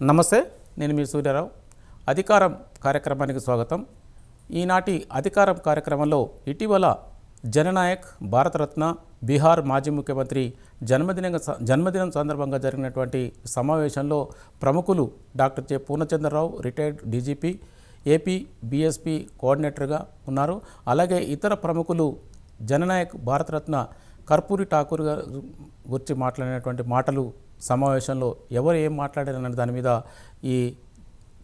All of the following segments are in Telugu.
నమస్తే, నేను మీ సూర్యారావు. అధికారం కార్యక్రమానికి స్వాగతం. ఈనాటి అధికారం కార్యక్రమంలో ఇటీవల జననాయక్ భారతరత్న బీహార్ మాజీ ముఖ్యమంత్రి జన్మదినం సందర్భంగా జరిగినటువంటి సమావేశంలో ప్రముఖులు doctor J Purnachandrarao retired DGP, AP BSP కోఆర్డినేటర్గా ఉన్నారు. అలాగే ఇతర ప్రముఖులు జననాయక్ భారతరత్న కర్పూరి ఠాకూర్ గురించి మాట్లాడినటువంటి మాటలు సమావేశంలో ఎవరు ఏం మాట్లాడారన్న దాని మీద ఈ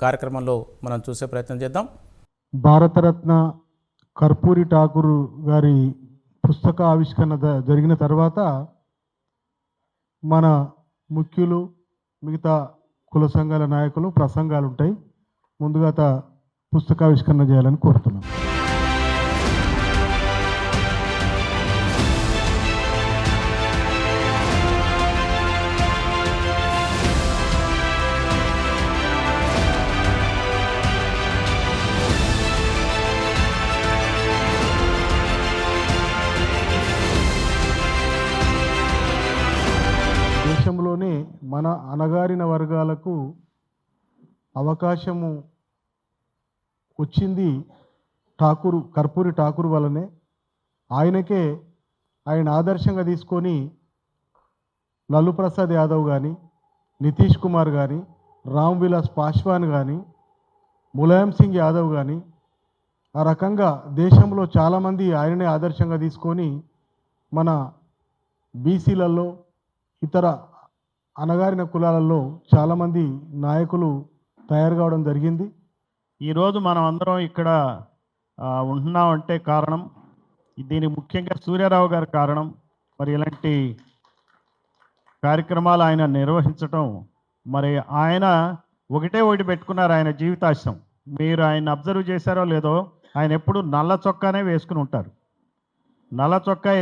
కార్యక్రమంలో మనం చూసే ప్రయత్నం చేద్దాం. భారతరత్న కర్పూరి ఠాకూర్ గారి పుస్తక ఆవిష్కరణ జరిగిన తర్వాత మన ముఖ్యులు, మిగతా కుల సంఘాల నాయకులు ప్రసంగాలు ఉంటాయి. ముందుగా పుస్తకావిష్కరణ చేయాలని కోరుతున్నాం. దేశంలోనే మన అణగారిన వర్గాలకు అవకాశము వచ్చింది కర్పూరి ఠాకూర్ వల్లనే. ఆయన ఆదర్శంగా తీసుకొని లాలూ ప్రసాద్ యాదవ్ కానీ, నితీష్ కుమార్ కానీ, రామ్ విలాస్ పాస్వాన్ కానీ, ములాయం సింగ్ యాదవ్ కానీ, ఆ రకంగా దేశంలో చాలామంది ఆయననే ఆదర్శంగా తీసుకొని మన బీసీలలో, ఇతర అణగారిన కులాలలో చాలామంది నాయకులు తయారు కావడం జరిగింది. ఈరోజు మనం అందరం ఇక్కడ ఉంటున్నామంటే కారణం, దీనికి ముఖ్యంగా సూర్యారావు గారి కారణం. మరి ఇలాంటి కార్యక్రమాలు ఆయన నిర్వహించటం, మరి ఆయన ఒకటి పెట్టుకున్నారు ఆయన జీవితాశయం. మీరు ఆయన అబ్జర్వ్ చేశారో లేదో, ఆయన ఎప్పుడు నల్ల చొక్కానే వేసుకుని ఉంటారు. నల్ల చొక్కా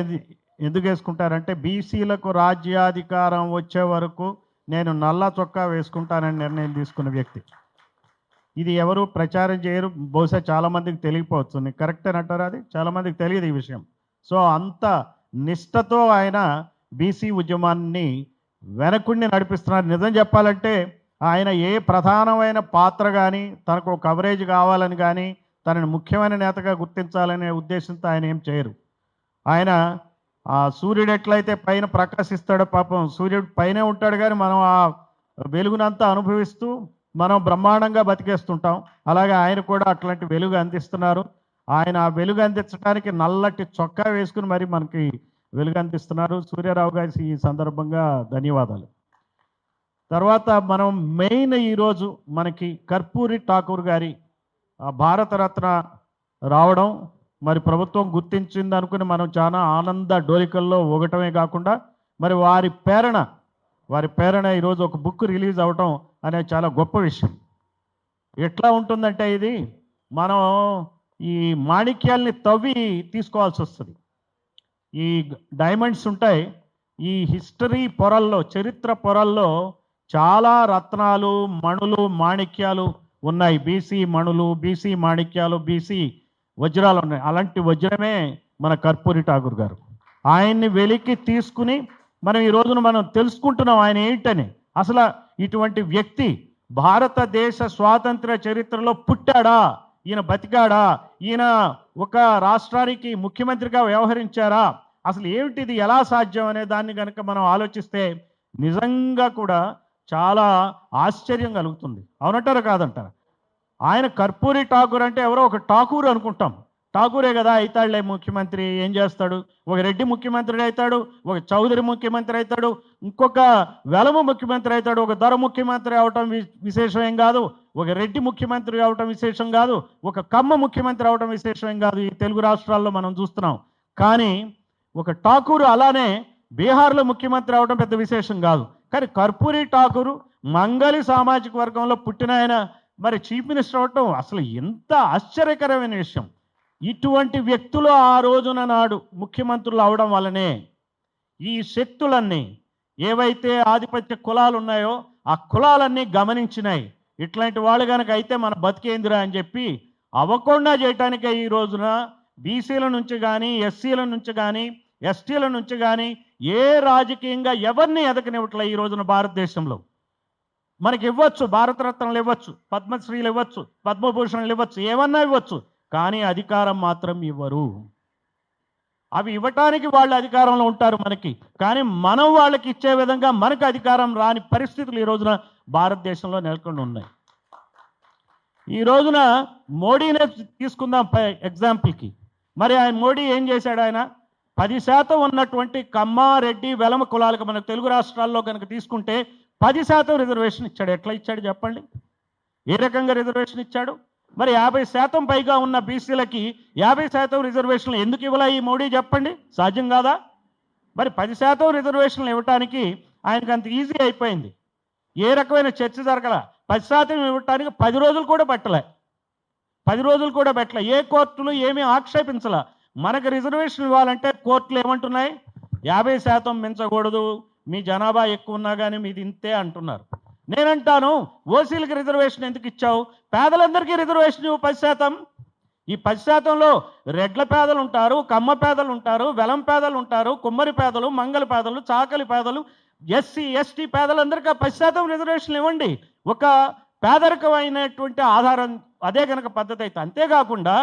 ఎందుకు వేసుకుంటారంటే, బీసీలకు రాజ్యాధికారం వచ్చే వరకు నేను నల్ల చొక్కా వేసుకుంటానని నిర్ణయం తీసుకున్న వ్యక్తి. ఇది ఎవరు ప్రచారం చేయరు, బహుశా చాలామందికి తెలియకపోవచ్చు. కరెక్ట్ అని అంటారు, అది చాలామందికి తెలియదు ఈ విషయం. సో అంత నిష్టతో ఆయన బీసీ ఉద్యమాన్ని వెనకుండి నడిపిస్తున్నారు. నిజం చెప్పాలంటే ఆయన ఏ ప్రధానమైన పాత్ర కానీ, తనకు కవరేజ్ కావాలని కానీ, తనని ముఖ్యమైన నేతగా గుర్తించాలనే ఉద్దేశంతో ఆయన ఏం చేయరు. ఆయన సూర్యుడు ఎట్లయితే పైన ప్రకాశిస్తాడో, పాపం సూర్యుడు పైనే ఉంటాడు కానీ మనం ఆ వెలుగునంతా అనుభవిస్తూ మనం బ్రహ్మాండంగా బతికేస్తుంటాం. అలాగే ఆయన కూడా అట్లాంటి వెలుగు అందిస్తున్నారు. ఆయన ఆ వెలుగు అందించడానికి నల్లటి చొక్కా వేసుకుని మరి మనకి వెలుగు అందిస్తున్నారు. సూర్యారావు గారి ఈ సందర్భంగా ధన్యవాదాలు. తర్వాత మనం మెయిన్ ఈరోజు మనకి కర్పూరి ఠాకూర్ గారి భారతరత్న రావడం, మరి ప్రభుత్వం గుర్తించింది అనుకుని మనం చాలా ఆనంద డోలికల్లో ఊగటమే కాకుండా, మరి వారి ప్రేరణ ఈరోజు ఒక బుక్ రిలీజ్ అవ్వటం అనేది చాలా గొప్ప విషయం. ఎట్లా ఉంటుందంటే, ఇది మనం ఈ మాణిక్యాల్ని తవ్వి తీసుకోవాల్సి వస్తుంది. ఈ డైమండ్స్ ఉంటాయి, ఈ హిస్టరీ పొరల్లో, చరిత్ర పొరల్లో చాలా రత్నాలు, మణులు, మాణిక్యాలు ఉన్నాయి. బీసీ మణులు, బీసీ మాణిక్యాలు, బీసీ వజ్రాలు ఉన్నాయి. అలాంటి వజ్రమే మన కర్పూరి ఠాకూర్ గారు. ఆయన్ని వెలికి తీసుకుని మనం ఈ రోజున మనం తెలుసుకుంటున్నాం ఆయన ఏంటని. అసలు ఇటువంటి వ్యక్తి భారతదేశ స్వాతంత్ర చరిత్రలో పుట్టాడా, ఈయన బతికాడా, ఈయన ఒక రాష్ట్రానికి ముఖ్యమంత్రిగా వ్యవహరించారా, అసలు ఏమిటిది, ఎలా సాధ్యం అనే దాన్ని కనుక మనం ఆలోచిస్తే నిజంగా కూడా చాలా ఆశ్చర్యం కలుగుతుంది. అవునంటారా కాదంటారా? ఆయన కర్పూరి ఠాకూర్ అంటే ఎవరో ఒక ఠాకూర్ అనుకుంటాం. ఠాకూరే కదా అవుతాడులే ముఖ్యమంత్రి, ఏం చేస్తాడు, ఒక రెడ్డి ముఖ్యమంత్రి అవుతాడు, ఒక చౌదరి ముఖ్యమంత్రి అవుతాడు, ఇంకొక వెలమ ముఖ్యమంత్రి అవుతాడు, ఒక దొర ముఖ్యమంత్రి అవటం విశేషం ఏం కాదు, ఒక రెడ్డి ముఖ్యమంత్రి అవటం విశేషం కాదు, ఒక కమ్మ ముఖ్యమంత్రి అవటం విశేషం ఏం కాదు. ఈ తెలుగు రాష్ట్రాల్లో మనం చూస్తున్నాం. కానీ ఒక ఠాకూర్ అలానే బీహార్లో ముఖ్యమంత్రి అవడం పెద్ద విశేషం కాదు. కానీ కర్పూరి ఠాకూర్ మంగళి సామాజిక వర్గంలో పుట్టిన ఆయన మరి చీఫ్ మినిస్టర్ అవటం అసలు ఎంత ఆశ్చర్యకరమైన విషయం. ఇటువంటి వ్యక్తులు ఆ రోజున నాడు ముఖ్యమంత్రులు అవడం వల్లనే ఈ శక్తులన్నీ, ఏవైతే ఆధిపత్య కులాలు ఉన్నాయో ఆ కులాలన్నీ గమనించినాయి. ఇట్లాంటి వాళ్ళు కనుక అయితే మన బతికేందిరా అని చెప్పి అవ్వకుండా చేయటానికే ఈ రోజున బీసీల నుంచి కానీ, ఎస్సీల నుంచి కానీ, ఎస్టీల నుంచి కానీ ఏ రాజకీయంగా ఎవరిని ఎదగనివ్వట్లే ఈ రోజున భారతదేశంలో. మనకి ఇవ్వచ్చు, భారతరత్నలు ఇవ్వచ్చు, పద్మశ్రీలు ఇవ్వచ్చు, పద్మభూషణలు ఇవ్వచ్చు, ఏమన్నా ఇవ్వచ్చు, కానీ అధికారం మాత్రం ఇవ్వరు. అవి ఇవ్వటానికి వాళ్ళు అధికారంలో ఉంటారు మనకి, కానీ మనం వాళ్ళకి ఇచ్చే విధంగా మనకు అధికారం రాని పరిస్థితులు ఈ రోజున భారతదేశంలో నెలకొని ఉన్నాయి. ఈ రోజున మోడీనే తీసుకుందాం ఎగ్జాంపుల్కి. మరి ఆయన మోడీ ఏం చేశాడు? ఆయన 10% ఉన్నటువంటి కమ్మ, రెడ్డి, వెలమ కులాలకు మన తెలుగు రాష్ట్రాల్లో కనుక తీసుకుంటే 10% రిజర్వేషన్ ఇచ్చాడు. ఎట్లా ఇచ్చాడు చెప్పండి? ఏ రకంగా రిజర్వేషన్ ఇచ్చాడు? మరి 50% పైగా ఉన్న బీసీలకి 50% రిజర్వేషన్లు ఎందుకు ఇవ్వలే ఈ మోడీ చెప్పండి? సాధ్యం కాదా? మరి 10% రిజర్వేషన్లు ఇవ్వటానికి ఆయనకు అంత ఈజీ అయిపోయింది. ఏ రకమైన చర్చ జరగల. 10% ఇవ్వటానికి 10 రోజులు కూడా పట్టలే. 10 రోజులు కూడా పెట్టలే. ఏ కోర్టులు ఏమీ ఆక్షేపించలే. మనకు రిజర్వేషన్ ఇవ్వాలంటే కోర్టులు ఏమంటున్నాయి? 50% మించకూడదు, మీ జనాభా ఎక్కువ ఉన్నా కానీ మీది ఇంతే అంటున్నారు. నేనంటాను, ఓసీలకు రిజర్వేషన్ ఎందుకు ఇచ్చావు? పేదలందరికీ రిజర్వేషన్ ఇవ్వు 10%. ఈ 10%లో రెడ్ల పేదలు ఉంటారు, కమ్మ పేదలు ఉంటారు, వెలం పేదలు ఉంటారు, కుమ్మరి పేదలు, మంగళ పేదలు, చాకలి పేదలు, ఎస్సీ ఎస్టీ పేదలందరికీ 10% రిజర్వేషన్లు ఇవ్వండి. ఒక పేదరికమైనటువంటి ఆధారం అదే కనుక పద్ధతి అయితే. అంతేకాకుండా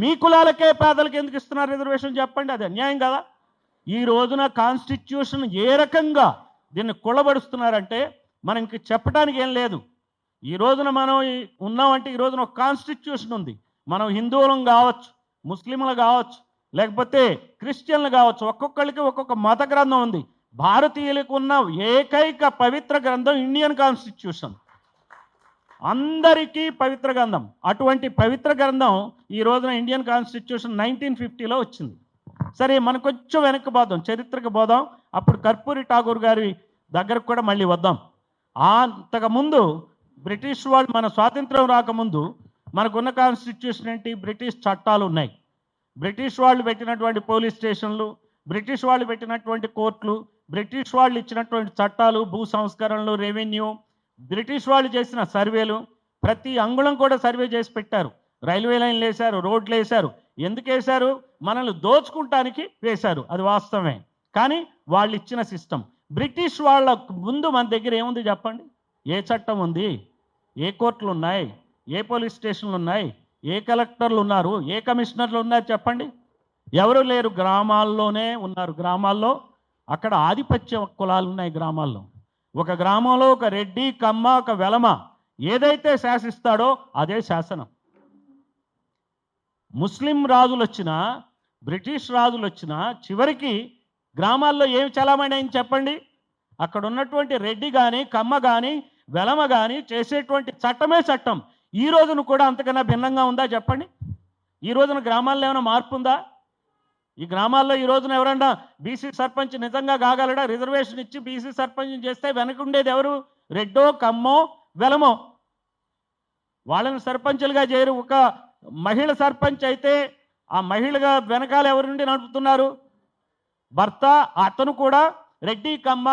మీ కులాలకే పేదలకు ఎందుకు ఇస్తున్నారు రిజర్వేషన్ చెప్పండి? అది అన్యాయం కదా. ఈ రోజున కాన్స్టిట్యూషన్ ఏ రకంగా దీన్ని కుళ్ళబడుస్తున్నారంటే మనం ఇంక చెప్పడానికి ఏం లేదు. ఈ రోజున మనం ఉన్నామంటే ఈ రోజున ఒక కాన్స్టిట్యూషన్ ఉంది. మనం హిందువులం కావచ్చు, ముస్లింలు కావచ్చు, లేకపోతే క్రిస్టియన్లు కావచ్చు, ఒక్కొక్కరికి ఒక్కొక్క మత గ్రంథం ఉంది. భారతీయులకు ఉన్న ఏకైక పవిత్ర గ్రంథం ఇండియన్ కాన్స్టిట్యూషన్, అందరికీ పవిత్ర గ్రంథం. అటువంటి పవిత్ర గ్రంథం ఈ రోజున ఇండియన్ కాన్స్టిట్యూషన్ 1950లో వచ్చింది. సరే, మనం కొంచెం వెనక్కి పోదాం, చరిత్రకు పోదాం. అప్పుడు కర్పూరి ఠాగూర్ గారి దగ్గరకు కూడా మళ్ళీ వద్దాం. అంతకుముందు బ్రిటిష్ వాళ్ళు, మన స్వాతంత్రం రాకముందు మనకున్న కాన్స్టిట్యూషన్ ఏంటి? బ్రిటిష్ చట్టాలు ఉన్నాయి. బ్రిటిష్ వాళ్ళు పెట్టినటువంటి పోలీస్ స్టేషన్లు, బ్రిటిష్ వాళ్ళు పెట్టినటువంటి కోర్టులు, బ్రిటిష్ వాళ్ళు ఇచ్చినటువంటి చట్టాలు, భూ సంస్కరణలు, రెవెన్యూ, బ్రిటిష్ వాళ్ళు చేసిన సర్వేలు, ప్రతి అంగుళం కూడా సర్వే చేసి పెట్టారు. రైల్వే లైన్లు వేశారు, రోడ్లు వేశారు. ఎందుకు వేశారు? మనల్ని దోచుకుంటానికి వేశారు, అది వాస్తవమే. కానీ వాళ్ళు ఇచ్చిన సిస్టమ్. బ్రిటిష్ వాళ్ళ ముందు మన దగ్గర ఏముంది చెప్పండి? ఏ చట్టం ఉంది? ఏ కోర్టులు ఉన్నాయి? ఏ పోలీస్ స్టేషన్లు ఉన్నాయి? ఏ కలెక్టర్లు ఉన్నారు? ఏ కమిషనర్లు ఉన్నారు చెప్పండి? ఎవరు లేరు. గ్రామాల్లోనే ఉన్నారు. గ్రామాల్లో అక్కడ ఆధిపత్య కులాలు ఉన్నాయి. గ్రామాల్లో ఒక గ్రామంలో ఒక రెడ్డి, కమ్మ, ఒక వెలమ ఏదైతే శాసిస్తాడో అదే శాసనం. ముస్లిం రాజులు వచ్చినా, బ్రిటిష్ రాజులు వచ్చినా చివరికి గ్రామాల్లో ఏమి చలామణి అయింది చెప్పండి? అక్కడ ఉన్నటువంటి రెడ్డి కానీ, కమ్మ కానీ, వెలమ కానీ చేసేటువంటి చట్టమే చట్టం. ఈ రోజున కూడా అంతకన్నా భిన్నంగా ఉందా చెప్పండి? ఈ రోజున గ్రామాల్లో ఏమైనా మార్పు ఉందా? ఈ గ్రామాల్లో ఈ రోజున ఎవరన్నా బీసీ సర్పంచ్ నిజంగా కాగలడా? రిజర్వేషన్ ఇచ్చి బీసీ సర్పంచ్ చేస్తే వెనకుండేది ఎవరు? రెడ్డో, కమ్మో, వెలమో. వాళ్ళని సర్పంచులుగా చేయరు. ఒక మహిళ సర్పంచ్ అయితే ఆ మహిళగా వెనకాల ఎవరి నుండి నడుపుతున్నారు? భర్త. అతను కూడా రెడ్డి, కమ్మ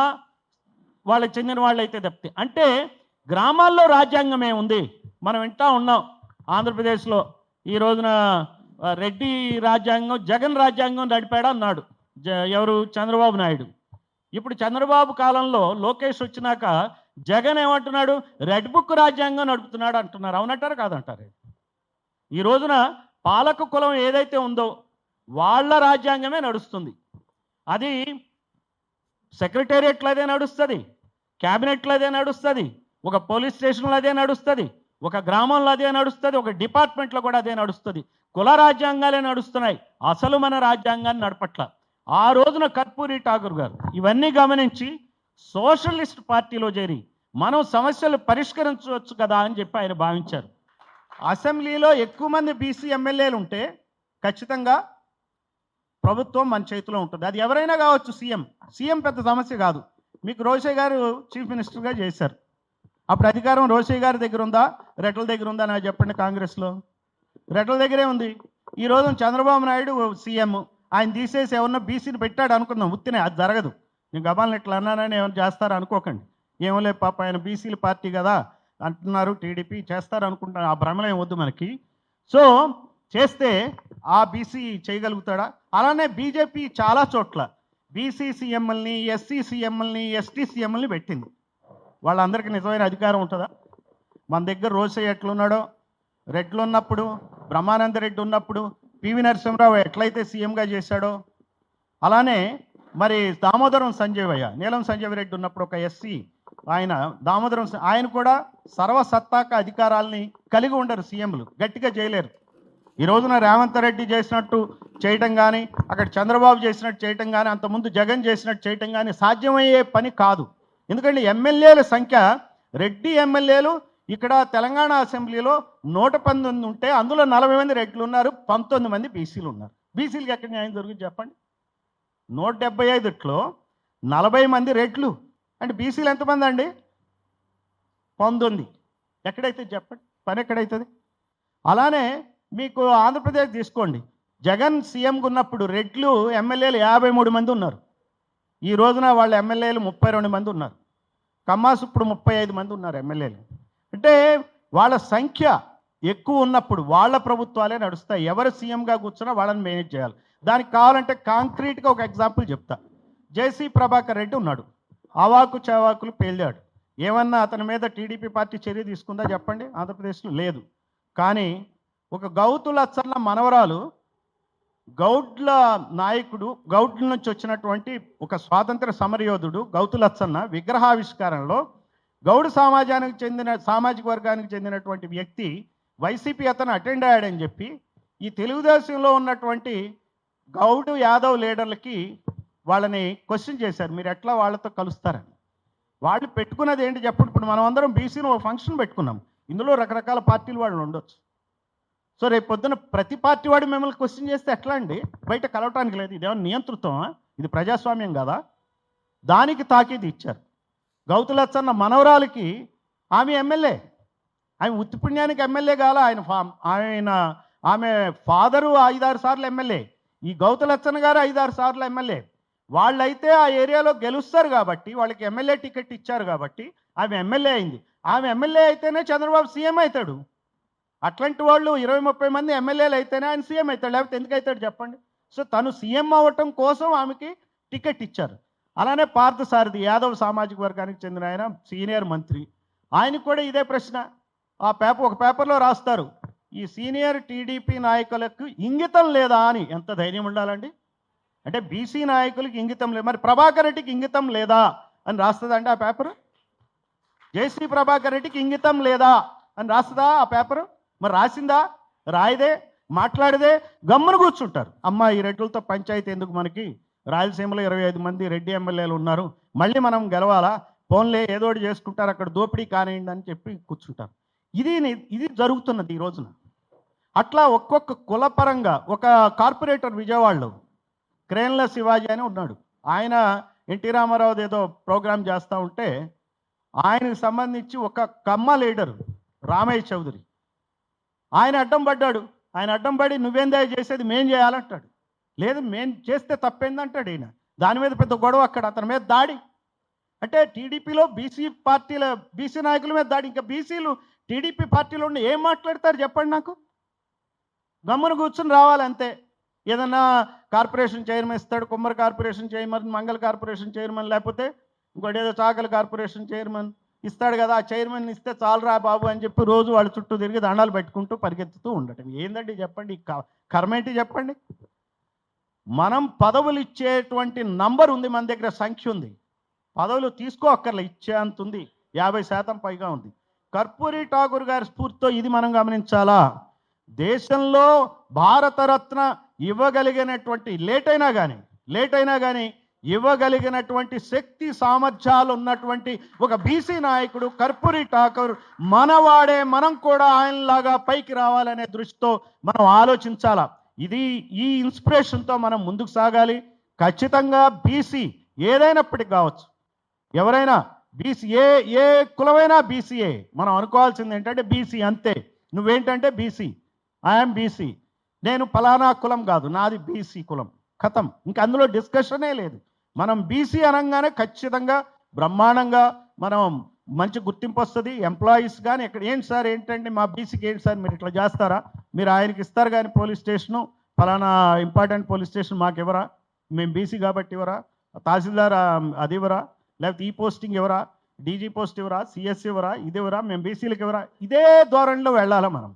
వాళ్ళకి చెందిన వాళ్ళు అయితే తప్పితే. అంటే గ్రామాల్లో రాజ్యాంగమే ఉంది. మనం వింటా ఉన్నాం ఆంధ్రప్రదేశ్లో ఈ రోజున రెడ్డి రాజ్యాంగం, జగన్ రాజ్యాంగం నడిపాడు అన్నాడు ఎవరు? చంద్రబాబు నాయుడు. ఇప్పుడు చంద్రబాబు కాలంలో లోకేష్ వచ్చినాక జగన్ ఏమంటున్నాడు? రెడ్ బుక్ రాజ్యాంగం నడుపుతున్నాడు అంటున్నారు. అవునంటారు కాదంటారు? ఈ రోజున పాలక కులం ఏదైతే ఉందో వాళ్ళ రాజ్యాంగమే నడుస్తుంది. అది సెక్రటేరియట్లో అదే నడుస్తుంది, క్యాబినెట్లో అదే నడుస్తుంది, ఒక పోలీస్ స్టేషన్లో అదే నడుస్తుంది, ఒక గ్రామంలో అదే నడుస్తుంది, ఒక డిపార్ట్మెంట్లో కూడా అదే నడుస్తుంది. కుల రాజ్యాంగాలే నడుస్తున్నాయి. అసలు మన రాజ్యాంగాన్ని నడపట్ల. ఆ రోజున కర్పూరి ఠాగూర్ గారు ఇవన్నీ గమనించి సోషలిస్ట్ పార్టీలో చేరి మనం సమస్యలు పరిష్కరించవచ్చు కదా అని చెప్పి ఆయన భావించారు. అసెంబ్లీలో ఎక్కువ మంది బీసీ ఎమ్మెల్యేలు ఉంటే ఖచ్చితంగా ప్రభుత్వం మన చేతిలో ఉంటుంది. అది ఎవరైనా కావచ్చు. సీఎం పెద్ద సమస్య కాదు. మీకు రోషయ్య గారు చీఫ్ మినిస్టర్గా చేశారు. అప్పుడు అధికారం రోషయ్య గారి దగ్గర ఉందా, రెడ్ల దగ్గర ఉందా? నాకు చెప్పండి. కాంగ్రెస్లో రెడ్ల దగ్గరే ఉంది. ఈ రోజు చంద్రబాబు నాయుడు సీఎం, ఆయన తీసేసి ఎవరన్నా బీసీని పెట్టాడు అనుకుందాం. ఉత్తినే అది జరగదు. నేను గబాలను ఇట్లా అన్నానని ఏమైనా చేస్తారు అనుకోకండి. ఏమో లేదు పాప, ఆయన బీసీల పార్టీ కదా అంటున్నారు, టీడీపీ చేస్తారు అనుకుంటాను. ఆ భ్రమలో ఏం వద్దు మనకి. సో చేస్తే ఆ బీసీ చేయగలుగుతాడా? అలానే బీజేపీ చాలా చోట్ల బీసీ సీఎంఎల్ని, ఎస్సీ సీఎంఎల్ని, ఎస్టీ సీఎంఎల్ని పెట్టింది. వాళ్ళందరికీ నిజమైన అధికారం ఉంటుందా? మన దగ్గర రోసయ్య ఎట్లున్నాడో, రెడ్లు ఉన్నప్పుడు, బ్రహ్మానంద రెడ్డి ఉన్నప్పుడు, పివి నరసింహరావు ఎట్లయితే సీఎంగా చేశాడో, అలానే మరి దామోదరం సంజీవయ్య, నీలం సంజీవ రెడ్డి ఉన్నప్పుడు ఒక ఎస్సీ ఆయన ఆయన కూడా సర్వసత్తాక అధికారాలని కలిగి ఉండరు. సీఎంలు గట్టిగా చేయలేరు. ఈ రోజున రేవంత్ రెడ్డి చేసినట్టు చేయటం కానీ, అక్కడ చంద్రబాబు చేసినట్టు చేయటం కానీ, అంతకుముందు జగన్ చేసినట్టు చేయటం కానీ సాధ్యమయ్యే పని కాదు. ఎందుకంటే ఎమ్మెల్యేల సంఖ్య, రెడ్డి ఎమ్మెల్యేలు ఇక్కడ తెలంగాణ అసెంబ్లీలో 119 ఉంటే అందులో 40 మంది రెడ్లు ఉన్నారు, 19 మంది బీసీలు ఉన్నారు. బీసీలకు ఎక్కడ న్యాయం దొరుకుతుంది చెప్పండి? 175లో 40 మంది రెడ్లు అంటే బీసీలు ఎంతమంది అండి? 19. ఎక్కడైతే చెప్పండి, పని ఎక్కడైతుంది? అలానే మీకు ఆంధ్రప్రదేశ్ తీసుకోండి. జగన్ సీఎంగా ఉన్నప్పుడు రెడ్లు ఎమ్మెల్యేలు 53 మంది ఉన్నారు. ఈ రోజున వాళ్ళ ఎమ్మెల్యేలు 32 మంది ఉన్నారు. కమ్మాస్ ఇప్పుడు 35 మంది ఉన్నారు ఎమ్మెల్యేలు. అంటే వాళ్ళ సంఖ్య ఎక్కువ ఉన్నప్పుడు వాళ్ళ ప్రభుత్వాలే నడుస్తాయి. ఎవరు సీఎంగా కూర్చున్నా వాళ్ళని మేనేజ్ చేయాలి. దానికి కావాలంటే కాంక్రీట్గా ఒక ఎగ్జాంపుల్ చెప్తా. జేసీ ప్రభాకర్ రెడ్డి ఉన్నాడు, అవాకు చవాకులు పేల్చాడు. ఏమన్నా అతని మీద టీడీపీ పార్టీ చర్య తీసుకుందా చెప్పండి? ఆంధ్రప్రదేశ్లో లేదు. కానీ ఒక గౌతు లచ్చన్న మనవరాలు, గౌడ్ల నాయకుడు, గౌడ్ల నుంచి వచ్చినటువంటి ఒక స్వాతంత్ర సమరయోధుడు గౌతు లచ్చన్న విగ్రహావిష్కరణలో గౌడ్ సామాజిక వర్గానికి చెందినటువంటి వ్యక్తి వైసీపీ అతను అటెండ్ అయ్యాడని చెప్పి ఈ తెలుగుదేశంలో ఉన్నటువంటి గౌడ్ యాదవ్ లీడర్లకి వాళ్ళని క్వశ్చన్ చేశారు, మీరు ఎట్లా వాళ్ళతో కలుస్తారని. వాళ్ళు పెట్టుకున్నది ఏంటి చెప్పండి? ఇప్పుడు మనం అందరం బీసీని ఒక ఫంక్షన్ పెట్టుకున్నాం, ఇందులో రకరకాల పార్టీలు వాళ్ళు ఉండొచ్చు. సో రేపు పొద్దున ప్రతి పార్టీ వాడు మిమ్మల్ని క్వశ్చన్ చేస్తే ఎట్లా అండి? బయట కలవటానికి లేదు. ఇదేమో నియంతృత్వమా? ఇది ప్రజాస్వామ్యం కదా? దానికి తాకీదు ఇచ్చారు. గౌతు లచ్చన్న మనవరాలకి ఆమె ఎమ్మెల్యే, ఆమె ఉత్తిపుణ్యానికి ఎమ్మెల్యే కాల, ఆమె ఫాదరు 5-6 సార్లు ఎమ్మెల్యే, ఈ గౌతు లచ్చన్న గారు 5-6 సార్లు ఎమ్మెల్యే. వాళ్ళైతే ఆ ఏరియాలో గెలుస్తారు కాబట్టి, వాళ్ళకి ఎమ్మెల్యే టికెట్ ఇచ్చారు కాబట్టి ఆమె ఎమ్మెల్యే అయింది. ఆమె ఎమ్మెల్యే అయితేనే చంద్రబాబు సీఎం అవుతాడు. అట్లాంటి వాళ్ళు 20-30 మంది ఎమ్మెల్యేలు అయితేనే ఆయన సీఎం అవుతాడు, లేకపోతే ఎందుకు అవుతాడు చెప్పండి? సో తను సీఎం అవ్వటం కోసం ఆమెకి టికెట్ ఇచ్చారు. అలానే పార్థసారథి యాదవ్ సామాజిక వర్గానికి చెందిన ఆయన, సీనియర్ మంత్రి, ఆయనకు కూడా ఇదే ప్రశ్న. ఒక పేపర్లో రాస్తారు, ఈ సీనియర్ టీడీపీ నాయకులకు ఇంగితం లేదా అని. ఎంత ధైర్యం ఉండాలండి? అంటే బీసీ నాయకులకి ఇంగితం లేదు, మరి ప్రభాకర్ రెడ్డికి ఇంగితం లేదా అని రాస్తుందండి ఆ పేపరు? జేసీ ప్రభాకర్ రెడ్డికి ఇంగితం లేదా అని రాస్తుందా ఆ పేపరు? మరి రాసిందా? రాయదే, మాట్లాడదే, గమ్మున కూర్చుంటారు. అమ్మ ఈ రెడ్లతో పంచాయతీ ఎందుకు మనకి, రాయలసీమలో 25 మంది రెడ్డి ఎమ్మెల్యేలు ఉన్నారు, మళ్ళీ మనం గెలవాలా, ఫోన్లే ఏదో ఒకటి చేసుకుంటారు, అక్కడ దోపిడీ కానివ్వండి అని చెప్పి కూర్చుంటారు. ఇది జరుగుతున్నది ఈ రోజున. అట్లా ఒక్కొక్క కులపరంగా ఒక కార్పొరేటర్ విజయవాడలో క్రేన్ల శివాజీ అని ఉన్నాడు. ఆయన ఎన్టీ రామారావు ఏదో ప్రోగ్రాం చేస్తూ ఉంటే ఆయనకు సంబంధించి ఒక కమ్మ లీడరు రామయ్య చౌదరి ఆయన అడ్డం పడ్డాడు. ఆయన అడ్డం పడి నువ్వేందా చేసేది, మేం చేయాలంటాడు. లేదు మేం చేస్తే తప్పేందంటాడు ఈయన. దాని మీద పెద్ద గొడవ, అక్కడ అతని మీద దాడి. అంటే టీడీపీలో బీసీ నాయకుల మీద దాడి. ఇంకా బీసీలు టీడీపీ పార్టీలో ఉండి ఏం మాట్లాడతారు చెప్పండి నాకు? గమ్మున కూర్చుని రావాలంతే. ఏదన్నా కార్పొరేషన్ చైర్మన్ ఇస్తాడు, కుమ్మరి కార్పొరేషన్ చైర్మన్, మంగళ కార్పొరేషన్ చైర్మన్, లేకపోతే ఇంకోటి ఏదో చాకలి కార్పొరేషన్ చైర్మన్ ఇస్తాడు కదా, ఆ చైర్మన్ ఇస్తే చాలురా బాబు అని చెప్పి రోజు వాళ్ళ చుట్టూ తిరిగి దండాలు పెట్టుకుంటూ పరిగెత్తుతూ ఉండటం. ఏందండి చెప్పండి? కర్మేంటి చెప్పండి? మనం పదవులు ఇచ్చేటువంటి నంబర్ ఉంది, మన దగ్గర సంఖ్య ఉంది. పదవులు తీసుకోక్కర్లే, ఇచ్చే అంత ఉంది, 50% పైగా ఉంది. కర్పూరి ఠాకూర్ గారి స్ఫూర్తితో ఇది మనం గమనించాలా. దేశంలో భారతరత్న ఇవ్వగలిగినటువంటి లేట్ అయినా కానీ ఇవ్వగలిగినటువంటి శక్తి సామర్థ్యాలు ఉన్నటువంటి ఒక బీసీ నాయకుడు కర్పూరి ఠాకూర్ మనవాడే. మనం కూడా ఆయనలాగా పైకి రావాలనే దృష్టితో మనం ఆలోచించాలా. ఈ ఇన్స్పిరేషన్తో మనం ముందుకు సాగాలి. ఖచ్చితంగా బీసీ ఏదైనప్పటికీ కావచ్చు, ఎవరైనా బీసీ, ఏ కులమైనా బీసీఏ. మనం అనుకోవాల్సింది ఏంటంటే బీసీ అంతే. నువ్వేంటంటే బీసీ, ఐఎమ్ బీసీ, నేను ఫలానా కులం కాదు, నాది బీసీ కులం, ఖతం. ఇంకా అందులో డిస్కషనే లేదు. మనం బీసీ అనగానే ఖచ్చితంగా బ్రహ్మాండంగా మనం మంచి గుర్తింపు వస్తుంది. ఎంప్లాయీస్ కానీ ఇక్కడ ఏంటి సార్, ఏంటంటే మా బీసీకి ఏంటి సార్ మీరు ఇట్లా చేస్తారా, మీరు ఆయనకి ఇస్తారు కానీ పోలీస్ స్టేషను, ఫలానా ఇంపార్టెంట్ పోలీస్ స్టేషన్ మాకు ఇవ్వరా, మేము బీసీ కాబట్టి ఇవ్వరా, తహసీల్దార్ అది ఇవ్వరా, లేకపోతే ఈ పోస్టింగ్ ఇవ్వరా, డీజీ పోస్ట్ ఇవ్వరా, సిఎస్ ఇవ్వరా, ఇది ఇవ్వరా, మేము బీసీలకు ఇవ్వరా, ఇదే ధోరణిలో వెళ్ళాలి మనం.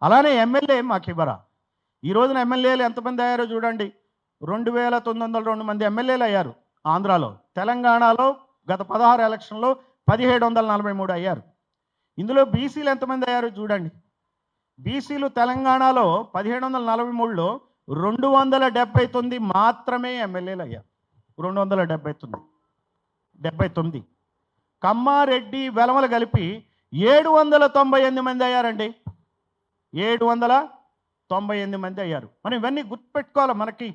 అలానే ఎమ్మెల్యే మాకు ఇవ్వరా. ఈ రోజున ఎమ్మెల్యేలు ఎంతమంది అయ్యారో చూడండి. 2902 మంది ఎమ్మెల్యేలు అయ్యారు ఆంధ్రాలో. తెలంగాణలో గత 16 ఎలక్షన్లో 1743 అయ్యారు. ఇందులో బీసీలు ఎంతమంది అయ్యారో చూడండి. బీసీలు తెలంగాణలో 1743లో 279 మాత్రమే ఎమ్మెల్యేలు అయ్యారు. 279. కమ్మారెడ్డి వెలమలు కలిపి 798 మంది అయ్యారండి. 798 మంది అయ్యారు. మనం ఇవన్నీ గుర్తుపెట్టుకోవాలా, మనకి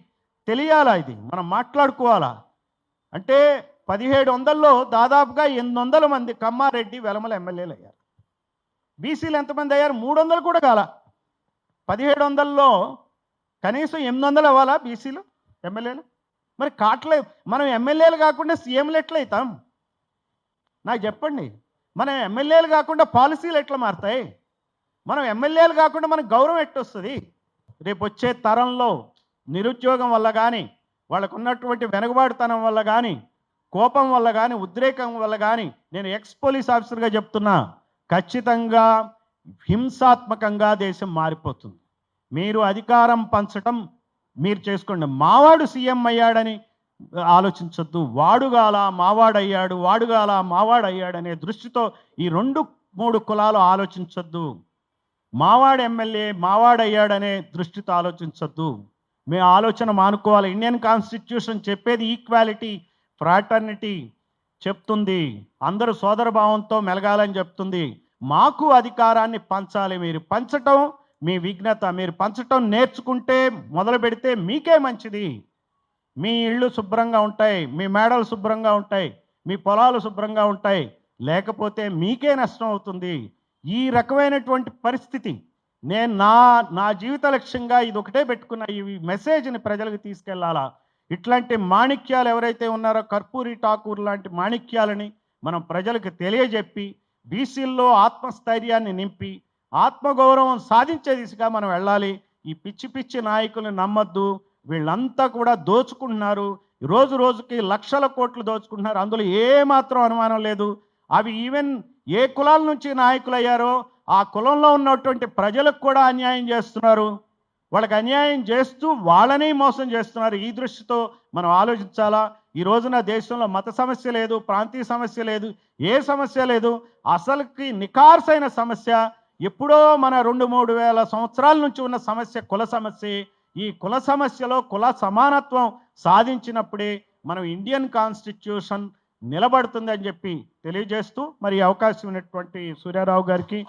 తెలియాలా, ఇది మనం మాట్లాడుకోవాలా. అంటే 1700లో దాదాపుగా 800 మంది కమ్మారెడ్డి వెలమల ఎమ్మెల్యేలు అయ్యారు. బీసీలు ఎంతమంది అయ్యారు? 300 కూడా కాల. 1700లో కనీసం 800 అవ్వాలా బీసీలు ఎమ్మెల్యేలు? మరి కాట్లే. మనం ఎమ్మెల్యేలు కాకుండా సీఎంలు ఎట్లయితాం? నాకు చెప్పండి. మనం ఎమ్మెల్యేలు కాకుండా పాలసీలు ఎట్లా మారుతాయి? మనం ఎమ్మెల్యేలు కాకుండా మనకు గౌరవం ఎట్టొస్తుంది? రేపు వచ్చే తరంలో నిరుద్యోగం వల్ల కానీ, వాళ్ళకు ఉన్నటువంటి వెనుకబాటుతనం వల్ల కానీ, కోపం వల్ల కానీ, ఉద్రేకం వల్ల కానీ, నేను ఎక్స్ పోలీస్ ఆఫీసర్గా చెప్తున్నా, ఖచ్చితంగా హింసాత్మకంగా దేశం మారిపోతుంది. మీరు అధికారం పంచడం మీరు చేసుకోండి. మావాడు సీఎం అయ్యాడని ఆలోచించొద్దు. వాడుగాల మావాడయ్యాడు, వాడుగాల మావాడయ్యాడనే దృష్టితో ఈ 2-3 కులాలు ఆలోచించొద్దు. మావాడు ఎమ్మెల్యే మావాడయ్యాడనే దృష్టితో ఆలోచించొద్దు. మేము ఆలోచన మానుకోవాలి. ఇండియన్ కాన్స్టిట్యూషన్ చెప్పేది ఈక్వాలిటీ, ఫ్రాటర్నిటీ చెప్తుంది. అందరూ సోదరభావంతో మెలగాలని చెప్తుంది. మాకు అధికారాన్ని పంచాలి. మీరు పంచటం మీ విఘ్నత. మీరు పంచటం నేర్చుకుంటే మొదలు పెడితే మీకే మంచిది. మీ ఇళ్ళు శుభ్రంగా ఉంటాయి, మీ మేడలు శుభ్రంగా ఉంటాయి, మీ పొలాలు శుభ్రంగా ఉంటాయి. లేకపోతే మీకే నష్టం అవుతుంది. ఈ రకమైనటువంటి పరిస్థితి నేను నా జీవిత లక్ష్యంగా ఇది ఒకటే పెట్టుకున్న, ఈ మెసేజ్ని ప్రజలకు తీసుకెళ్లాలా. ఇట్లాంటి మాణిక్యాలు ఎవరైతే ఉన్నారో, కర్పూరి ఠాకూర్ లాంటి మాణిక్యాలని మనం ప్రజలకు తెలియజెప్పి, బీసీల్లో ఆత్మస్థైర్యాన్ని నింపి, ఆత్మగౌరవం సాధించే దిశగా మనం వెళ్ళాలి. ఈ పిచ్చి పిచ్చి నాయకులను నమ్మద్దు. వీళ్ళంతా కూడా దోచుకుంటున్నారు. రోజు రోజుకి లక్షల కోట్లు దోచుకుంటున్నారు. అందులో ఏమాత్రం అనుమానం లేదు. అవి ఈవెన్ ఏ కులాల నుంచి నాయకులు అయ్యారో ఆ కులంలో ఉన్నటువంటి ప్రజలకు కూడా అన్యాయం చేస్తున్నారు. వాళ్ళకి అన్యాయం చేస్తూ వాళ్ళని మోసం చేస్తున్నారు. ఈ దృష్టితో మనం ఆలోచించాలా. ఈ రోజున దేశంలో మత సమస్య లేదు, ప్రాంతీయ సమస్య లేదు, ఏ సమస్య లేదు. అసలుకి నికార్సైన సమస్య ఎప్పుడో మన 2-3 వేల సంవత్సరాల నుంచి ఉన్న సమస్య కుల సమస్య. ఈ కుల సమస్యలో కుల సమానత్వం సాధించినప్పుడే మనం ఇండియన్ కాన్స్టిట్యూషన్ నిలబడుతుందని చెప్పి తెలియజేస్తూ, మరి ఈ అవకాశం ఉన్నటువంటి సూర్యారావు గారికి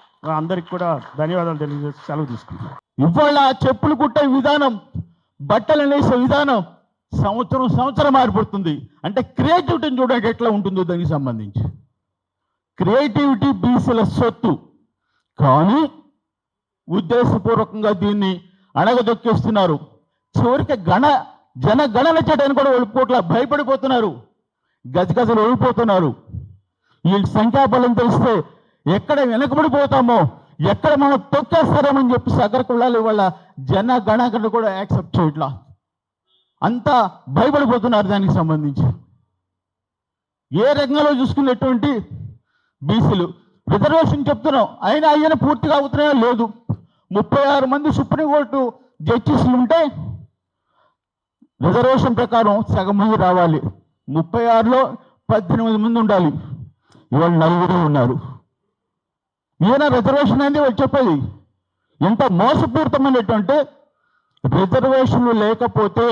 అందరికి కూడా ధన్యవాదాలు తెలియజేస్తూ సెలవు తీసుకుంటాం. ఇవాళ చెప్పులు కుట్టే విధానం, బట్టలు నేసే విధానం సంవత్సరం మారిపోతుంది. అంటే క్రియేటివిటీని చూడడానికి ఎట్లా ఉంటుందో దానికి సంబంధించి. క్రియేటివిటీ బీసీల సొత్తు, కానీ ఉద్దేశపూర్వకంగా దీన్ని అణగదొక్కేస్తున్నారు. చివరికి జనగణన చేయడానికి కూడా వెళ్ళిపోట్ల భయపడిపోతున్నారు, గజగజలు వెళ్ళిపోతున్నారు. ఈ సంఖ్యాబలం తెలిస్తే ఎక్కడ వెనకబడిపోతామో, ఎక్కడ మనం తొక్కేస్తారేమని చెప్పి సగర కులాలు ఇవాళ జనగణన కూడా యాక్సెప్ట్ చేయట్లా. అంతా భయపడిపోతున్నారు దానికి సంబంధించి. ఏ రంగంలో చూసుకునేటువంటి బీసీలు రిజర్వేషన్ చెప్తున్నాం, అయినా అయ్యన పూర్తిగా అవుతున్నాయో లేదు. 36 మంది సుప్రీంకోర్టు జడ్జిస్లు ఉంటే రిజర్వేషన్ ప్రకారం సగం మంది రావాలి. 36లో 18 మంది ఉండాలి. ఇవాళ 4 ఉన్నారు. ఈయన రిజర్వేషన్ అనేది వాళ్ళు చెప్పేది ఎంత మోసపూరితమైనటువంటి, రిజర్వేషన్లు లేకపోతే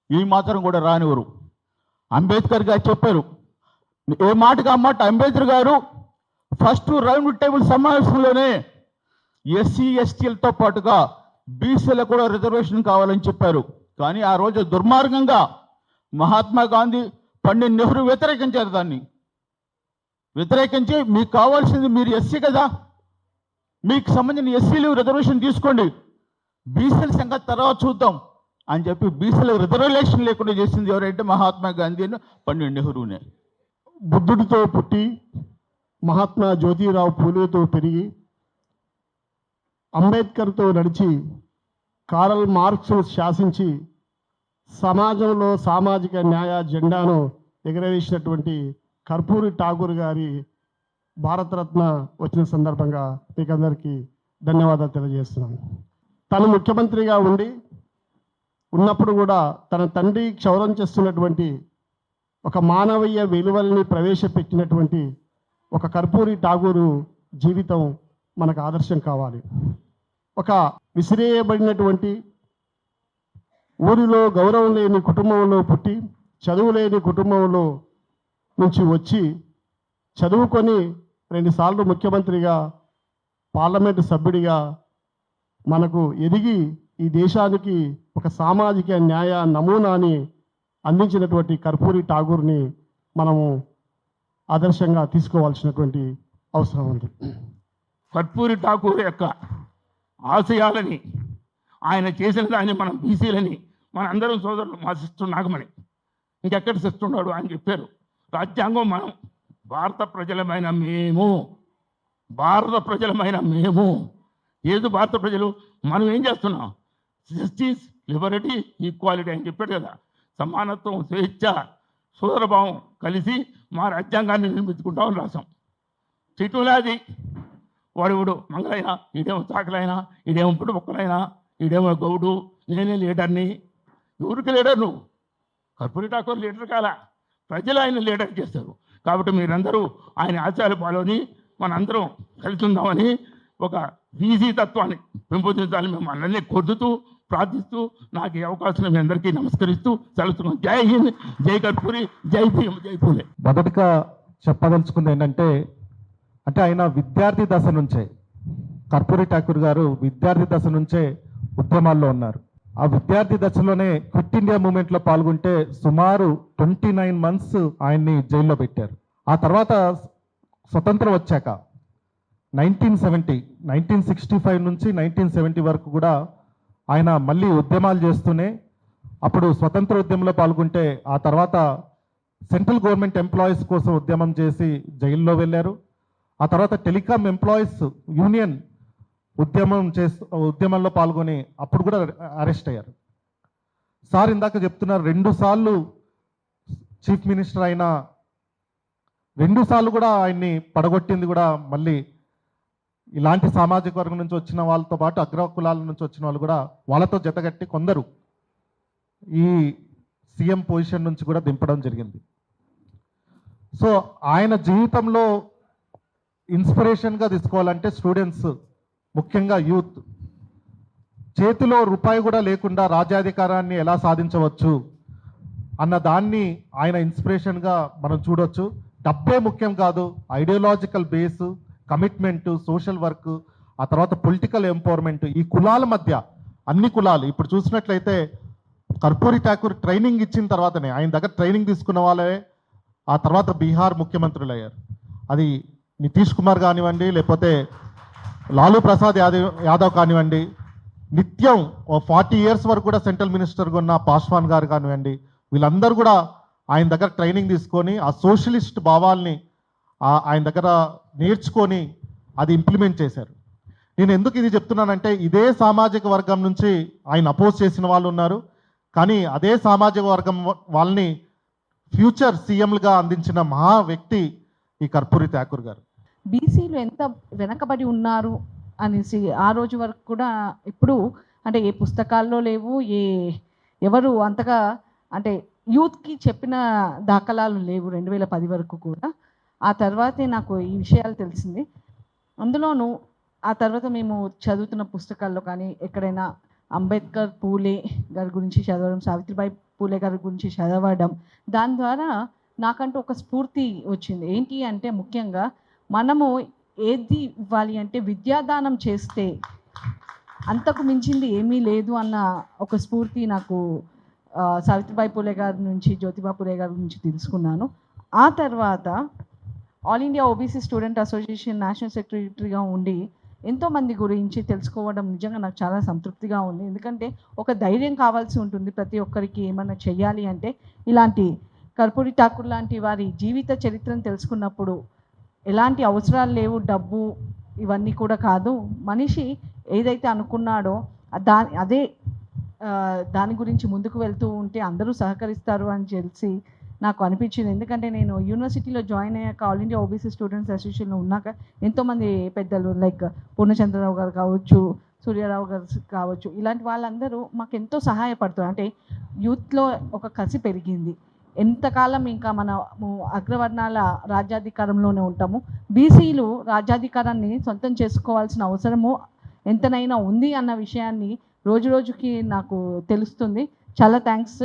ఈ మాత్రం కూడా రానివ్వరు. అంబేద్కర్ గారు చెప్పారు, ఏ మాటగా అన్నమాట. అంబేద్కర్ గారు ఫస్ట్ రౌండ్ టేబుల్ సమావేశంలోనే ఎస్సీ ఎస్టీలతో పాటుగా బీసీలకు కూడా రిజర్వేషన్ కావాలని చెప్పారు. కానీ ఆ రోజు దుర్మార్గంగా మహాత్మా గాంధీ, పండిట్ నెహ్రూ వ్యతిరేకించారు. దాన్ని వ్యతిరేకించి మీకు కావాల్సింది మీరు ఎస్సీ కదా, మీకు సంబంధించిన ఎస్సీలు రిజర్వేషన్ తీసుకోండి, బీసీల సంగతి తర్వాత చూద్దాం అని చెప్పి బీసీలకు రిజర్వేషన్ లేకుండా చేసింది ఎవరంటే మహాత్మా గాంధీ అని పండిట్ నెహ్రూనే. బుద్ధుడితో పుట్టి మహాత్మా జ్యోతిరావు పూలేతో పెరిగి అంబేద్కర్తో నడిచి కారల్ మార్క్స్ను శాసించి సమాజంలో సామాజిక న్యాయ జెండాను ఎగరవేసినటువంటి కర్పూరి ఠాకూర్ గారి భారతరత్న వచ్చిన సందర్భంగా మీకు అందరికీ ధన్యవాదాలు తెలియజేస్తున్నాను. తను ముఖ్యమంత్రిగా ఉన్నప్పుడు కూడా తన తండ్రి క్షౌరం చేస్తున్నటువంటి ఒక మానవీయ విలువల్ని ప్రవేశపెట్టినటువంటి ఒక కర్పూరి ఠాకూరు జీవితం మనకు ఆదర్శం కావాలి. ఒక విసిరేయబడినటువంటి ఊరిలో గౌరవం లేని కుటుంబంలో పుట్టి చదువు లేని కుటుంబంలో నుంచి వచ్చి చదువుకొని 2 సార్లు ముఖ్యమంత్రిగా పార్లమెంటు సభ్యుడిగా మనకు ఎదిగి ఈ దేశానికి ఒక సామాజిక న్యాయ నమూనాని అందించినటువంటి కర్పూరి ఠాకూర్ని మనము ఆదర్శంగా తీసుకోవాల్సినటువంటి అవసరం ఉంది. కర్పూరి ఠాకూర్ యొక్క ఆశయాలని ఆయన చేసిన దాన్ని మనం బీసీలని మన అందరం సోదరులు మా సిస్టర్ నాగమణి ఇంకెక్కడ సిస్టర్ ఉన్నాడు అని చెప్పారు. రాజ్యాంగం మనం భారత ప్రజలమైన మేము ఏదో భారత ప్రజలు మనం ఏం చేస్తున్నాం? జస్టిస్, లిబర్టీ, ఈక్వాలిటీ అని చెప్పాడు కదా. సమానత్వం, స్వేచ్ఛ, సోదరభావం కలిసి మా రాజ్యాంగాన్ని నిర్మించుకుంటామని రాసాం. చిటులాది వాడు మంగళైనా, ఈడేమో చాకలైనా, ఈడేమో పుట్టుబొక్కలైనా, ఈడేమో గౌడు, నేనే లీడర్ని. ఎవరికి లీడర్ నువ్వు? కర్పూరి ఠాకూర్ లీడర్ కాలా, ప్రజలు ఆయన లీడర్ చేస్తారు. కాబట్టి మీరందరూ ఆయన ఆచార్య పాల్గొని మనందరం కలిసి ఉందామని ఒక బీసీ తత్వాన్ని పెంపొందించాలని మేము అందరినీ కోరుతూ ప్రార్థిస్తూ నాకు ఈ అవకాశం మీ అందరికీ నమస్కరిస్తూ సెలవుతున్నాం. జై హింద్, జై కర్పూరి, జై భీమ్, జై పూలే. మొదటిగా చెప్పదలుచుకుంది ఏంటంటే ఆయన విద్యార్థి దశ నుంచే, కర్పూరి ఠాకూర్ గారు విద్యార్థి దశ నుంచే ఉద్యమాల్లో ఉన్నారు. ఆ విద్యార్థి దశలోనే క్విట్ ఇండియా మూమెంట్లో పాల్గొంటే సుమారు 29 months ఆయన్ని జైల్లో పెట్టారు. ఆ తర్వాత స్వతంత్రం వచ్చాక 1965 నుంచి 1970 వరకు కూడా ఆయన మళ్ళీ ఉద్యమాలు చేస్తూనే, అప్పుడు స్వతంత్ర ఉద్యమంలో పాల్గొంటే ఆ తర్వాత సెంట్రల్ గవర్నమెంట్ ఎంప్లాయీస్ కోసం ఉద్యమం చేసి జైల్లో వెళ్ళారు. ఆ తర్వాత టెలికాం ఎంప్లాయీస్ యూనియన్ ఉద్యమంలో పాల్గొని అప్పుడు కూడా అరెస్ట్ అయ్యారు. సార్ ఇందాక చెప్తున్నారు 2 సార్లు చీఫ్ మినిస్టర్ అయినా 2 సార్లు కూడా ఆయన్ని పడగొట్టింది కూడా మళ్ళీ ఇలాంటి సామాజిక వర్గం నుంచి వచ్చిన వాళ్ళతో పాటు అగ్ర కులాల నుంచి వచ్చిన వాళ్ళు కూడా వాళ్ళతో జతగట్టి కొందరు ఈ సీఎం పొజిషన్ నుంచి కూడా దింపడం జరిగింది. సో ఆయన జీవితంలో ఇన్స్పిరేషన్గా తీసుకోవాలంటే స్టూడెంట్స్, ముఖ్యంగా యూత్, చేతిలో రూపాయి కూడా లేకుండా రాజ్యాధికారాన్ని ఎలా సాధించవచ్చు అన్న దాన్ని ఆయన ఇన్స్పిరేషన్గా మనం చూడొచ్చు. డబ్బే ముఖ్యం కాదు, ideological base, commitment, social work, ఆ తర్వాత పొలిటికల్ ఎంపవర్మెంట్, ఈ కులాల మధ్య అన్ని కులాలు ఇప్పుడు చూసినట్లయితే కర్పూరి ఠాకూర్ ట్రైనింగ్ ఇచ్చిన తర్వాతనే, ఆయన దగ్గర ట్రైనింగ్ తీసుకున్న వాళ్ళే ఆ తర్వాత బీహార్ ముఖ్యమంత్రులు అయ్యారు. అది నితీష్ కుమార్ కానివ్వండి, లేకపోతే లాలూ ప్రసాద్ యాదవ్ కానివ్వండి, నిత్యం 40 years వరకు కూడా సెంట్రల్ మినిస్టర్గా ఉన్న పాస్వాన్ గారు కానివ్వండి, వీళ్ళందరూ కూడా ఆయన దగ్గర ట్రైనింగ్ తీసుకొని ఆ సోషలిస్ట్ భావాల్ని ఆయన దగ్గర నేర్చుకొని అది ఇంప్లిమెంట్ చేశారు. నేను ఎందుకు ఇది చెప్తున్నానంటే ఇదే సామాజిక వర్గం నుంచి ఆయన అపోజ్ చేసిన వాళ్ళు ఉన్నారు, కానీ అదే సామాజిక వర్గం వాళ్ళని ఫ్యూచర్ సీఎంలుగా అందించిన మహా వ్యక్తి ఈ కర్పూరి ఠాకూర్ గారు. బీసీలు ఎంత వెనకబడి ఉన్నారు అనేసి ఆ రోజు వరకు కూడా ఇప్పుడు అంటే ఏ పుస్తకాల్లో లేవు, ఎవరు అంతగా అంటే యూత్కి చెప్పిన దాఖలాలు లేవు 2010 వరకు కూడా. ఆ తర్వాతే నాకు ఈ విషయాలు తెలిసింది. అందులోనూ ఆ తర్వాత మేము చదువుతున్న పుస్తకాల్లో కానీ ఎక్కడైనా అంబేద్కర్, పూలే గారి గురించి చదవడం, సావిత్రిబాయి పూలే గారి గురించి చదవడం, దాని ద్వారా నాకంటూ ఒక స్ఫూర్తి వచ్చింది. ఏంటి అంటే ముఖ్యంగా మనము ఏది ఇవ్వాలి అంటే విద్యాదానం చేస్తే అంతకు మించింది ఏమీ లేదు అన్న ఒక స్ఫూర్తి నాకు సావిత్రిబాయి పూలే గారి నుంచి, జ్యోతిబా పూలే గారి నుంచి తెలుసుకున్నాను. ఆ తర్వాత all India OBC student association national సెక్రటరీగా ఉండి ఎంతోమంది గురించి తెలుసుకోవడం నిజంగా నాకు చాలా సంతృప్తిగా ఉంది. ఎందుకంటే ఒక ధైర్యం కావాల్సి ఉంటుంది ప్రతి ఒక్కరికి ఏమన్నా చెయ్యాలి అంటే. ఇలాంటి కర్పూరి ఠాకూర్ లాంటి వారి జీవిత చరిత్రను తెలుసుకున్నప్పుడు ఎలాంటి అవసరాలు లేవు, డబ్బు ఇవన్నీ కూడా కాదు, మనిషి ఏదైతే అనుకున్నాడో దాని గురించి ముందుకు వెళ్తూ ఉంటే అందరూ సహకరిస్తారు అని తెలిసి నాకు అనిపించింది. ఎందుకంటే నేను యూనివర్సిటీలో జాయిన్ అయ్యాక ఆల్ ఇండియా ఓబీసీ స్టూడెంట్స్ అసోసియేషన్లో ఉన్నాక ఎంతోమంది పెద్దలు లైక్ పూర్ణచంద్రరావు గారు కావచ్చు, సూర్యారావు గారు కావచ్చు, ఇలాంటి వాళ్ళందరూ మాకు ఎంతో సహాయపడుతున్నారు. అంటే యూత్లో ఒక కసి పెరిగింది. ఎంతకాలం ఇంకా మనము అగ్రవర్ణాల రాజ్యాధికారంలోనే ఉంటాము, బీసీలు రాజ్యాధికారాన్ని సొంతం చేసుకోవాల్సిన అవసరము ఎంతనైనా ఉంది అన్న విషయాన్ని రోజు రోజుకి నాకు తెలుస్తుంది. చాలా థ్యాంక్స్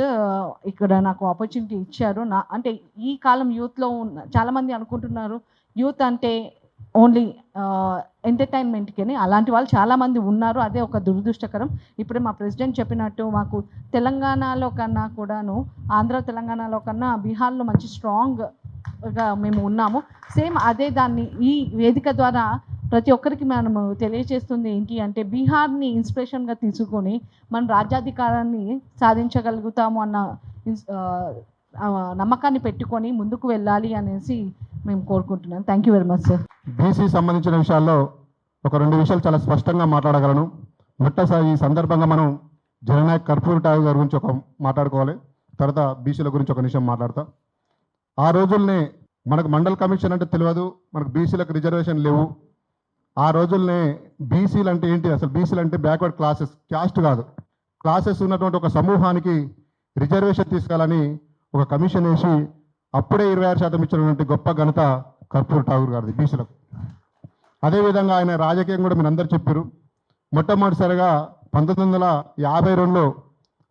ఇక్కడ నాకు ఆపర్చునిటీ ఇచ్చారు. అంటే ఈ కాలం యూత్లో ఉన్న చాలామంది అనుకుంటున్నారు యూత్ అంటే ఓన్లీ ఎంటర్టైన్మెంట్కి, అలాంటి వాళ్ళు చాలామంది ఉన్నారు. అదే ఒక దురదృష్టకరం. ఇప్పుడే మా ప్రెసిడెంట్ చెప్పినట్టు మాకు తెలంగాణలో కన్నా కూడాను, ఆంధ్ర తెలంగాణలో కన్నా బీహార్లో మంచి స్ట్రాంగ్గా మేము ఉన్నాము. సేమ్ అదే దాన్ని ఈ వేదిక ద్వారా ప్రతి ఒక్కరికి మనము తెలియజేస్తుంది ఏంటి అంటే, బీహార్ని ఇన్స్పిరేషన్గా తీసుకొని మనం రాజ్యాధికారాన్ని సాధించగలుగుతాము అన్న నమ్మకాన్ని పెట్టుకొని ముందుకు వెళ్ళాలి అనేసి మేము కోరుకుంటున్నాం. Thank you very much sir. BC సంబంధించిన విషయాల్లో ఒక 2 విషయాలు చాలా స్పష్టంగా మాట్లాడగలను. మొట్టసారి ఈ సందర్భంగా మనం జననాయక్ కర్పూర్ ఠాగూర్ గారి గురించి మాట్లాడుకోవాలి. తర్వాత బీసీల గురించి ఒక నిమిషం మాట్లాడతా. ఆ రోజుల్నే మనకు మండల్ కమిషన్ అంటే తెలియదు, మనకు బీసీలకు రిజర్వేషన్ లేవు. ఆ రోజుల్నే బీసీలు అంటే ఏంటి, అసలు బీసీలు అంటే బ్యాక్వర్డ్ క్లాసెస్, క్యాస్ట్ కాదు, క్లాసెస్ ఉన్నటువంటి ఒక సమూహానికి రిజర్వేషన్ తీసుకోవాలని ఒక కమిషన్ వేసి అప్పుడే 26% ఇచ్చినటువంటి గొప్ప ఘనత కర్పూర్ ఠాగూర్ గారిది బీసీలకు. అదేవిధంగా ఆయన రాజకీయం కూడా మీరు అందరు చెప్పారు. మొట్టమొదటిసారిగా 1952లో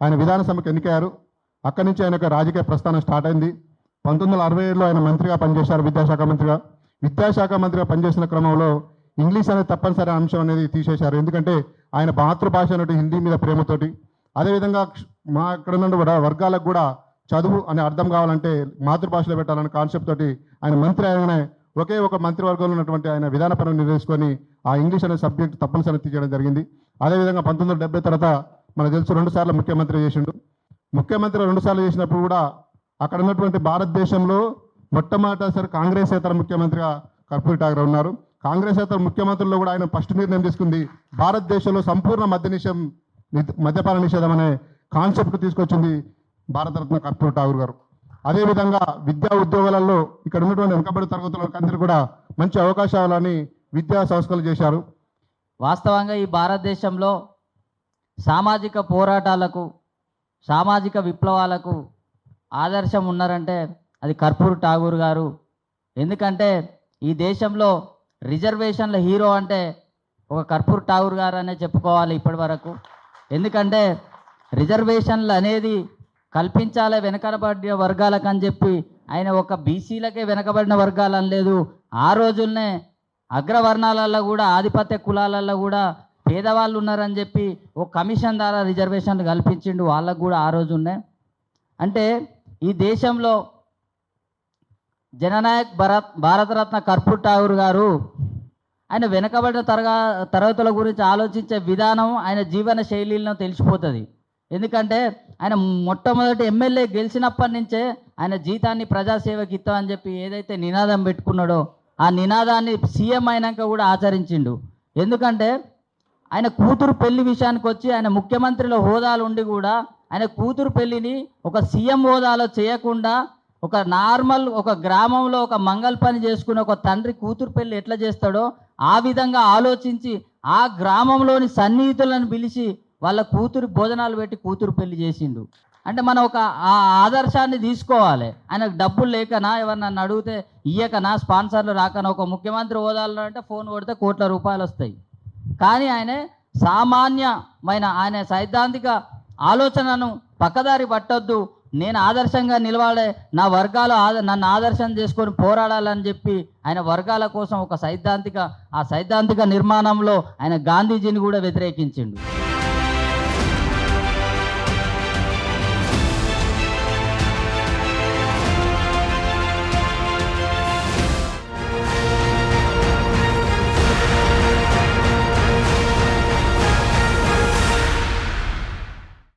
ఆయన విధానసభకు ఎన్నికయ్యారు. అక్కడి నుంచి ఆయన యొక్క రాజకీయ ప్రస్థానం స్టార్ట్ అయింది. 1967లో ఆయన మంత్రిగా పనిచేశారు, విద్యాశాఖ మంత్రిగా. విద్యాశాఖ మంత్రిగా పనిచేసిన క్రమంలో ఇంగ్లీష్ అనేది తప్పనిసరి అంశం అనేది తీసేశారు. ఎందుకంటే ఆయన మాతృభాష అన్నట్టు హిందీ మీద ప్రేమతోటి. అదేవిధంగా మా ఇక్కడ ఉన్న వర్గాలకు కూడా చదువు అనే అర్థం కావాలంటే మాతృభాషలో పెట్టాలనే కాన్సెప్ట్ తోటి ఆయన మంత్రి అయిననే ఒకే ఒక మంత్రివర్గంలో ఉన్నటువంటి ఆయన విధానపరంగా నిర్దేశించుకొని ఆ ఇంగ్లీష్ అనే సబ్జెక్ట్ తప్పనిసరి తీయడం జరిగింది. అదేవిధంగా 1970 తర్వాత మనకు తెలుసు 2 సార్లు ముఖ్యమంత్రి చేసిండు. ముఖ్యమంత్రి 2 సార్లు చేసినప్పుడు కూడా అక్కడ ఉన్నటువంటి భారతదేశంలో మొట్టమొదటిసారి కాంగ్రెసేతర ముఖ్యమంత్రిగా కర్పూర్ ఠాగూర్ ఉన్నారు. కాంగ్రెసేతర ముఖ్యమంత్రుల్లో కూడా ఆయన ఫస్ట్ నిర్ణయం తీసుకుంది భారతదేశంలో సంపూర్ణ మద్యపాన నిషేధం అనే కాన్సెప్ట్ తీసుకొచ్చింది భారతరత్న కర్పూర్ ఠాగూర్ గారు. అదేవిధంగా విద్యా ఉద్యోగాలలో ఇక్కడ ఉన్నటువంటి వెనుకబడి తరగతులకు అందరూ కూడా మంచి అవకాశాలని విద్యా సంస్కరణలు చేశారు. వాస్తవంగా ఈ భారతదేశంలో సామాజిక పోరాటాలకు, సామాజిక విప్లవాలకు ఆదర్శం ఉన్నారంటే అది కర్పూర్ ఠాగూర్ గారు. ఎందుకంటే ఈ దేశంలో రిజర్వేషన్ల హీరో అంటే ఒక కర్పూర్ ఠాగూర్ గారు అనే చెప్పుకోవాలి ఇప్పటి వరకు. ఎందుకంటే రిజర్వేషన్లు అనేది కల్పించాలి వెనకబడిన వర్గాలకు అని చెప్పి ఆయన ఒక బీసీలకే వెనకబడిన వర్గాలని లేదు, ఆ రోజుల్నే అగ్రవర్ణాలలో కూడా ఆధిపత్య కులాలలో కూడా పేదవాళ్ళు ఉన్నారని చెప్పి ఒక కమిషన్ ద్వారా రిజర్వేషన్లు కల్పించిండు వాళ్ళకు కూడా ఆ రోజు ఉన్నాయి. అంటే ఈ దేశంలో జననాయక్ భారతరత్న కర్పూర్ ఠాగూర్ గారు ఆయన వెనకబడిన తరగతుల గురించి ఆలోచించే విధానం ఆయన జీవన శైలిలో తెలిసిపోతుంది. ఎందుకంటే ఆయన మొట్టమొదటి ఎమ్మెల్యే గెలిచినప్పటి నుంచే ఆయన జీతాన్ని ప్రజాసేవకి ఇస్తామని చెప్పి ఏదైతే నినాదం పెట్టుకున్నాడో ఆ నినాదాన్ని సీఎం అయినాక కూడా ఆచరించిండు. ఎందుకంటే ఆయన కూతురు పెళ్లి విషయానికి వచ్చి ఆయన ముఖ్యమంత్రిలో హోదాలు ఉండి కూడా ఆయన కూతురు పెళ్లిని ఒక సీఎం హోదాలో చేయకుండా ఒక నార్మల్ ఒక గ్రామంలో ఒక మంగళ పని చేసుకుని ఒక తండ్రి కూతురు పెళ్లి ఎట్లా చేస్తాడో ఆ విధంగా ఆలోచించి ఆ గ్రామంలోని సన్నిహితులను పిలిచి వాళ్ళ కూతురు భోజనాలు పెట్టి కూతురు పెళ్లి చేసిండు. అంటే మనం ఒక ఆ ఆదర్శాన్ని తీసుకోవాలి. ఆయనకు డబ్బులు లేకనా, ఎవరినన్ను అడిగితే ఇయ్యకనా, స్పాన్సర్లు రాకనా, ఒక ముఖ్యమంత్రి హోదాలో అంటే ఫోన్ కొడితే కోట్ల రూపాయలు వస్తాయి. కానీ ఆయన సామాన్యమైన ఆయన సైద్ధాంతిక ఆలోచనను పక్కదారి పట్టొద్దు, నేను ఆదర్శంగా నిలవాడే, నా వర్గాలు నన్ను ఆదర్శం చేసుకొని పోరాడాలని చెప్పి ఆయన వర్గాల కోసం ఒక సైద్ధాంతిక నిర్మాణంలో ఆయన గాంధీజీని కూడా వ్యతిరేకించిండు.